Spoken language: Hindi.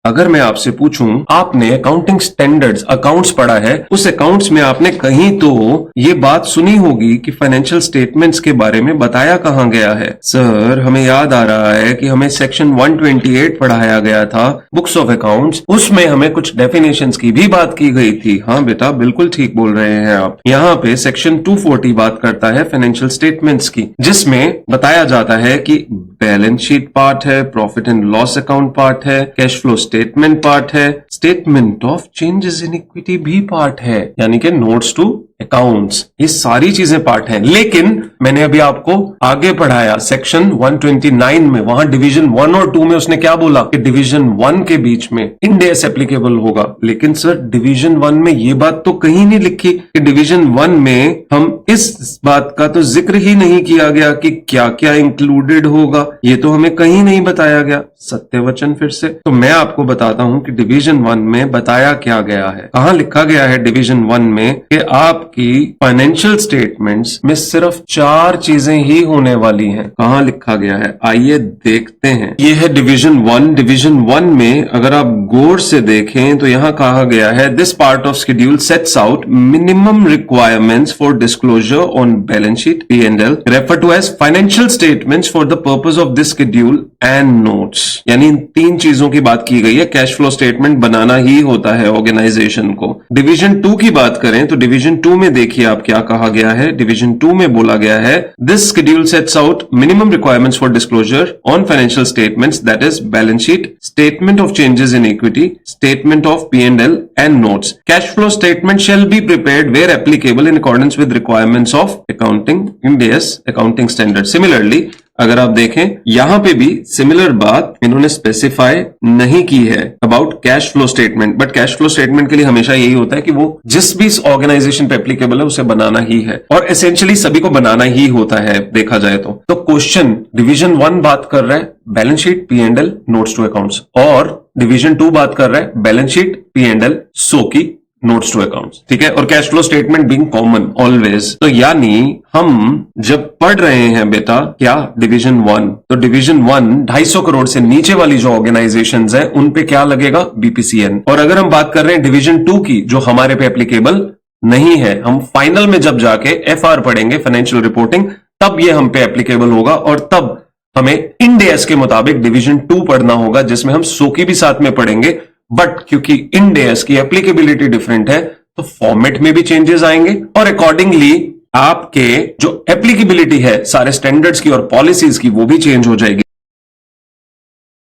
अगर मैं आपसे पूछूं, आपने अकाउंटिंग स्टैंडर्ड्स अकाउंट्स पढ़ा है, उस अकाउंट्स में आपने कहीं तो ये बात सुनी होगी कि फाइनेंशियल स्टेटमेंट्स के बारे में बताया कहां गया है? सर, हमें याद आ रहा है कि हमें सेक्शन 128 पढ़ाया गया था बुक्स ऑफ अकाउंट्स, उसमें हमें कुछ डेफिनेशंस की भी बात की गई थी। हाँ बेटा, बिल्कुल ठीक बोल रहे हैं आप। यहाँ पे सेक्शन 240 बात करता है फाइनेंशियल स्टेटमेंट्स की, जिसमें बताया जाता है कि बैलेंस शीट पार्ट है, profit and loss account part है, कैश फ्लो स्टेटमेंट पार्ट है, statement of changes in equity भी पार्ट है, यानी कि नोट्स टू अकाउंट्स, ये सारी चीजें पार्ट हैं। लेकिन मैंने अभी आपको आगे पढ़ाया सेक्शन 129 में, वहां डिवीजन 1 और 2 में उसने क्या बोला कि डिवीजन 1 के बीच में इंड एस एप्लीकेबल होगा। लेकिन सर, डिवीजन 1 में ये बात तो कहीं नहीं लिखी कि डिवीजन 1 में हम इस बात का तो जिक्र ही नहीं किया गया कि क्या क्या इंक्लूडेड होगा, ये तो हमें कहीं नहीं बताया गया। सत्य वचन फिर से, तो मैं आपको बताता हूं कि डिवीजन 1 में बताया क्या गया है। कहां लिखा गया है डिवीजन 1 में कि आपकी फाइनेंशियल स्टेटमेंट्स में सिर्फ 4 चीजें ही होने वाली हैं। कहां लिखा गया है, आइए देखते हैं। ये है डिवीजन 1। डिवीजन 1 में अगर आप गौर से देखें तो यहां कहा गया है, this part of schedule sets out minimum requirements for disclosure on balance sheet P&L refer to as financial statements for the purpose of this schedule and notes. यानी इन 3 चीजों की बात की गई है। कैश फ्लो स्टेटमेंट बनाना ही होता है ऑर्गेनाइजेशन को। डिवीजन 2 की बात करें तो डिवीजन 2 में देखिए आप क्या कहा गया है। डिवीजन 2 में बोला गया है, this schedule sets out minimum requirements for disclosure on financial statements, that is balance sheet, statement of changes in equity, statement of P&L and notes. Cash flow statement shall be prepared where applicable in accordance with requirements of accounting Ind AS accounting standards. Similarly, अगर आप देखें यहां पे भी सिमिलर बात इन्होंने स्पेसिफाई नहीं की है about cash flow statement, but cash flow statement के लिए हमेशा यही होता है कि वो जिस भी ऑर्गेनाइजेशन पे एप्लीकेबल है उसे बनाना ही है, और एसेंशियली सभी को बनाना ही होता है देखा जाए तो। क्वेश्चन डिवीजन 1 बात कर रहा है balance sheet P&L notes to accounts, और डिवीजन 2 बात कर रहा है बैलेंस शीट P&L सो की नोट्स टू अकाउंट्स, ठीक है, और cash flow statement being common always. तो यानी हम जब पढ़ रहे हैं बेटा क्या डिवीजन 1, तो डिवीजन 1 250 करोड़ से नीचे वाली जो ऑर्गेनाइजेशंस हैं उन पे क्या लगेगा, BPCN। और अगर हम बात कर रहे हैं डिवीजन 2 की, जो हमारे पे एप्लीकेबल नहीं है, हम फाइनल में जब जाके FR पढ़ेंगे फाइनेंशियल रिपोर्टिंग, तब ये हम पे एप्लीकेबल होगा, और तब हमें इंड एस के मुताबिक डिवीजन 2 पढ़ना होगा, जिसमें हम सोकी भी साथ में पढ़ेंगे। बट क्योंकि इंड एस की एप्लीकेबिलिटी डिफरेंट है तो फॉर्मेट में भी चेंजेस आएंगे, और अकॉर्डिंगली आपके जो एप्लीकेबिलिटी है सारे स्टैंडर्ड्स की और पॉलिसीज की वो भी चेंज हो जाएगी।